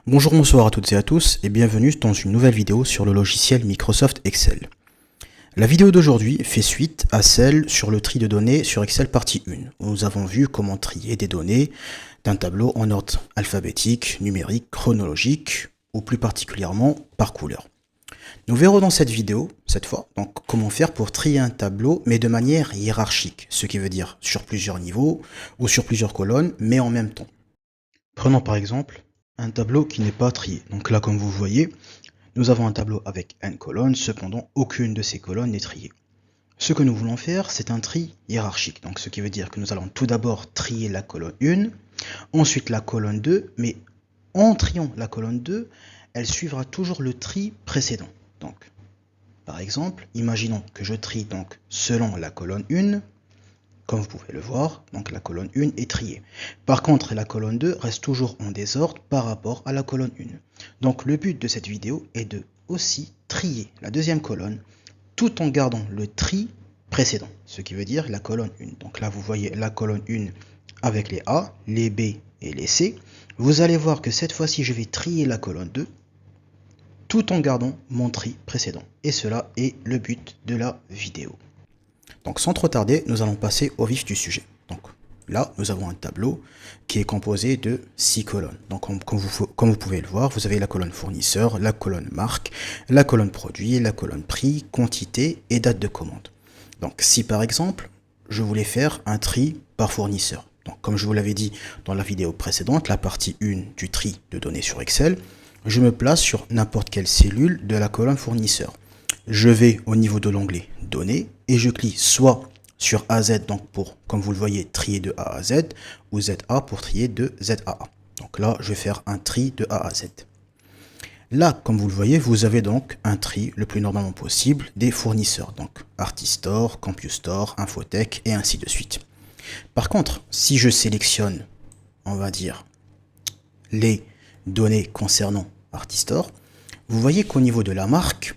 Bonjour, bonsoir à toutes et à tous et bienvenue dans une nouvelle vidéo sur le logiciel Microsoft Excel. La vidéo d'aujourd'hui fait suite à celle sur le tri de données sur Excel partie 1, où nous avons vu comment trier des données d'un tableau en ordre alphabétique, numérique, chronologique ou plus particulièrement par couleur. Nous verrons dans cette vidéo, cette fois, donc comment faire pour trier un tableau mais de manière hiérarchique, ce qui veut dire sur plusieurs niveaux ou sur plusieurs colonnes mais en même temps. Prenons par exemple un tableau qui n'est pas trié. Donc là, comme vous voyez, nous avons un tableau avec n colonnes, cependant aucune de ces colonnes n'est triée. Ce que nous voulons faire, c'est un tri hiérarchique. Donc ce qui veut dire que nous allons tout d'abord trier la colonne 1, ensuite la colonne 2, mais en triant la colonne 2, elle suivra toujours le tri précédent. Donc, par exemple, imaginons que je trie donc selon la colonne 1, comme vous pouvez le voir, donc la colonne 1 est triée. Par contre, la colonne 2 reste toujours en désordre par rapport à la colonne 1. Donc le but de cette vidéo est de aussi trier la deuxième colonne tout en gardant le tri précédent, ce qui veut dire la colonne 1. Donc là, vous voyez la colonne 1 avec les A, les B et les C. Vous allez voir que cette fois-ci, je vais trier la colonne 2 tout en gardant mon tri précédent. Et cela est le but de la vidéo. Donc sans trop tarder, nous allons passer au vif du sujet. Donc là, nous avons un tableau qui est composé de 6 colonnes. Donc comme vous pouvez le voir, vous avez la colonne fournisseur, la colonne marque, la colonne produit, la colonne prix, quantité et date de commande. Donc si par exemple, je voulais faire un tri par fournisseur. Donc comme je vous l'avais dit dans la vidéo précédente, la partie 1 du tri de données sur Excel, je me place sur n'importe quelle cellule de la colonne fournisseur. Je vais au niveau de l'onglet données et je clique soit sur AZ, donc pour, comme vous le voyez, trier de A à Z, ou ZA pour trier de Z à A. Donc là, je vais faire un tri de A à Z. Là, comme vous le voyez, vous avez donc un tri le plus normalement possible des fournisseurs. Donc Artistore, CompuStore, Infotech et ainsi de suite. Par contre, si je sélectionne, on va dire, les données concernant Artistore, vous voyez qu'au niveau de la marque,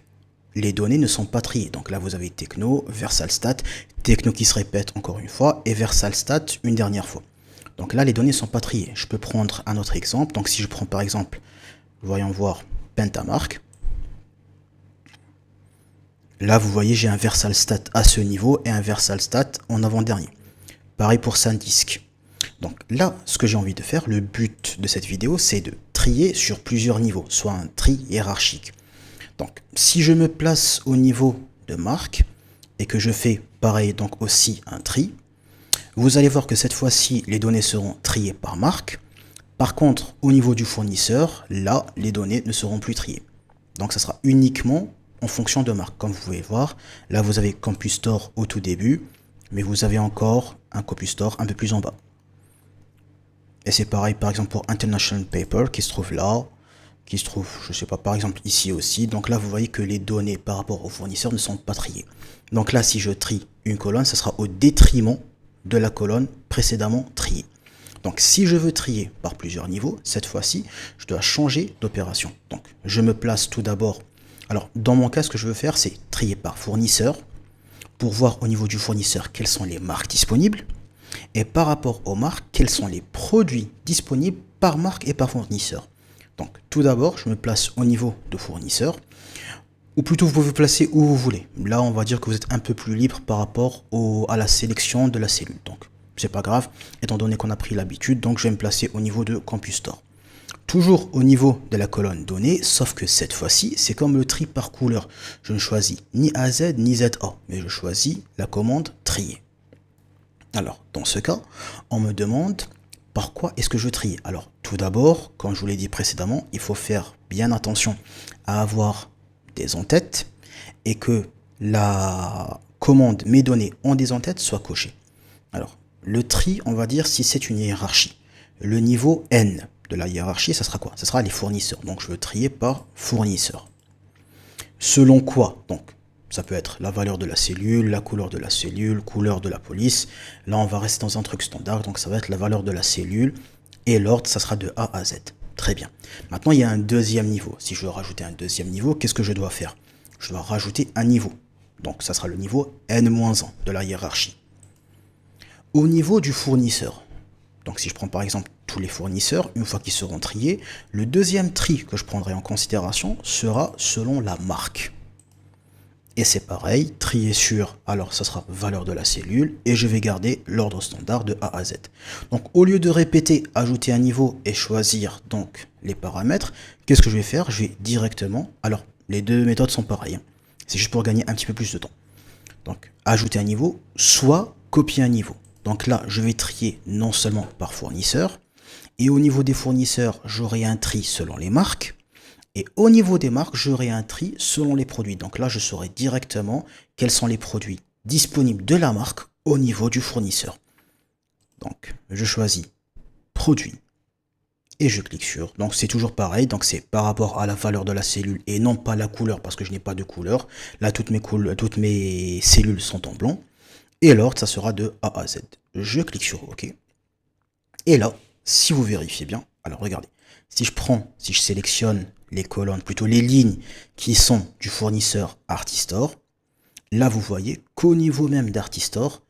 les données ne sont pas triées. Donc là, vous avez Techno, Versalstat, Techno qui se répète encore une fois, et Versalstat une dernière fois. Donc là, les données ne sont pas triées. Je peux prendre un autre exemple. Donc si je prends par exemple, voyons voir, Pentamark. Là, vous voyez, j'ai un Versalstat à ce niveau et un Versalstat en avant-dernier. Pareil pour SanDisk. Donc là, ce que j'ai envie de faire, le but de cette vidéo, c'est de trier sur plusieurs niveaux, soit un tri hiérarchique. Donc, si je me place au niveau de marque et que je fais pareil donc aussi un tri, vous allez voir que cette fois-ci, les données seront triées par marque. Par contre, au niveau du fournisseur, là, les données ne seront plus triées. Donc, ça sera uniquement en fonction de marque. Comme vous pouvez voir, là, vous avez CompuStore au tout début, mais vous avez encore un CompuStore un peu plus en bas. Et c'est pareil, par exemple, pour International Paper qui se trouve là, qui se trouve, je sais pas, par exemple ici aussi. Donc là, vous voyez que les données par rapport au fournisseur ne sont pas triées. Donc là, si je trie une colonne, ça sera au détriment de la colonne précédemment triée. Donc si je veux trier par plusieurs niveaux, cette fois-ci, je dois changer d'opération. Donc je me place tout d'abord. Alors dans mon cas, ce que je veux faire, c'est trier par fournisseur pour voir au niveau du fournisseur quelles sont les marques disponibles. Et par rapport aux marques, quels sont les produits disponibles par marque et par fournisseur. Donc tout d'abord, je me place au niveau de fournisseur, ou plutôt vous pouvez vous placer où vous voulez. Là, on va dire que vous êtes un peu plus libre par rapport à la sélection de la cellule. Donc c'est pas grave, étant donné qu'on a pris l'habitude, donc je vais me placer au niveau de CompuStore. Toujours au niveau de la colonne données, sauf que cette fois-ci, c'est comme le tri par couleur. Je ne choisis ni AZ ni ZA, mais je choisis la commande trier. Alors, dans ce cas, on me demande par quoi est-ce que je trie. Alors, tout d'abord, comme je vous l'ai dit précédemment, il faut faire bien attention à avoir des en-têtes et que la commande mes données en des en-têtes soit cochée. Alors, le tri, on va dire si c'est une hiérarchie. Le niveau N de la hiérarchie, ça sera quoi? Ça sera les fournisseurs. Donc, je veux trier par fournisseur. Selon quoi? Donc, ça peut être la valeur de la cellule, la couleur de la cellule, couleur de la police. Là, on va rester dans un truc standard, donc ça va être la valeur de la cellule. Et l'ordre, ça sera de A à Z. Très bien. Maintenant, il y a un deuxième niveau. Si je veux rajouter un deuxième niveau, qu'est-ce que je dois faire? Je dois rajouter un niveau. Donc, ça sera le niveau N-1 de la hiérarchie. Au niveau du fournisseur, Donc si je prends par exemple tous les fournisseurs, une fois qu'ils seront triés, le deuxième tri que je prendrai en considération sera selon la marque. Et c'est pareil, trier sur, alors ça sera valeur de la cellule, et je vais garder l'ordre standard de A à Z. Donc au lieu de répéter, ajouter un niveau et choisir donc les paramètres, qu'est-ce que je vais faire? Je vais directement, alors les deux méthodes sont pareilles, hein. C'est juste pour gagner un petit peu plus de temps. Donc ajouter un niveau, soit copier un niveau. Donc là, je vais trier non seulement par fournisseur, et au niveau des fournisseurs, j'aurai un tri selon les marques, et au niveau des marques, j'aurai un tri selon les produits. Donc là, je saurai directement quels sont les produits disponibles de la marque au niveau du fournisseur. Donc, je choisis produit et je clique sur. Donc, c'est toujours pareil. Donc, c'est par rapport à la valeur de la cellule et non pas la couleur parce que je n'ai pas de couleur. Là, toutes mes cellules sont en blanc. Et l'ordre, ça sera de A à Z. Je clique sur OK. Et là, si vous vérifiez bien, alors regardez, si je sélectionne les colonnes, plutôt les lignes qui sont du fournisseur Artistore, là vous voyez qu'au niveau même d'Artistore,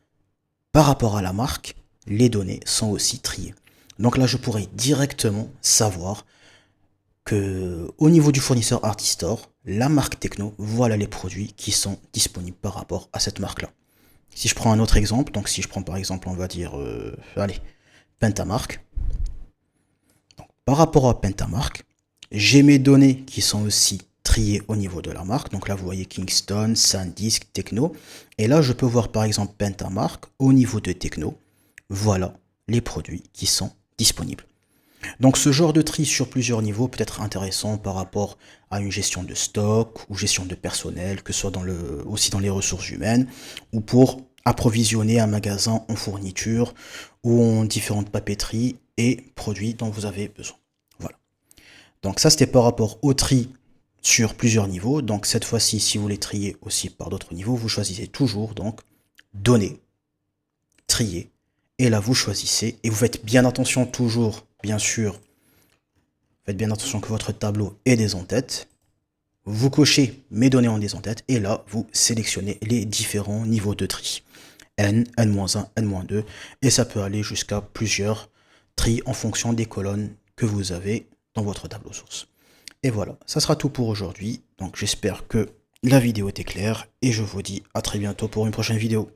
par rapport à la marque, les données sont aussi triées. Donc là je pourrais directement savoir que au niveau du fournisseur Artistore, la marque Techno, voilà les produits qui sont disponibles par rapport à cette marque-là. Si je prends un autre exemple, donc si je prends par exemple, on va dire, allez, Pentamark. Donc, par rapport à Pentamark, j'ai mes données qui sont aussi triées au niveau de la marque. Donc là, vous voyez Kingston, SanDisk, Techno. Et là, je peux voir par exemple Pentamark au niveau de Techno. Voilà les produits qui sont disponibles. Donc ce genre de tri sur plusieurs niveaux peut être intéressant par rapport à une gestion de stock ou gestion de personnel, que ce soit aussi dans les ressources humaines, ou pour approvisionner un magasin en fourniture ou en différentes papeteries et produits dont vous avez besoin. Voilà. Donc ça c'était par rapport au tri sur plusieurs niveaux. Donc cette fois-ci, si vous voulez trier aussi par d'autres niveaux, vous choisissez toujours donc donner, trier, et là vous choisissez et vous faites bien attention toujours, bien sûr, faites bien attention que votre tableau ait des en-têtes. Vous cochez mes données en des en-têtes et là vous sélectionnez les différents niveaux de tri. N, N-1, N-2 et ça peut aller jusqu'à plusieurs tris en fonction des colonnes que vous avez dans votre tableau source. Et voilà, ça sera tout pour aujourd'hui. Donc j'espère que la vidéo était claire et je vous dis à très bientôt pour une prochaine vidéo.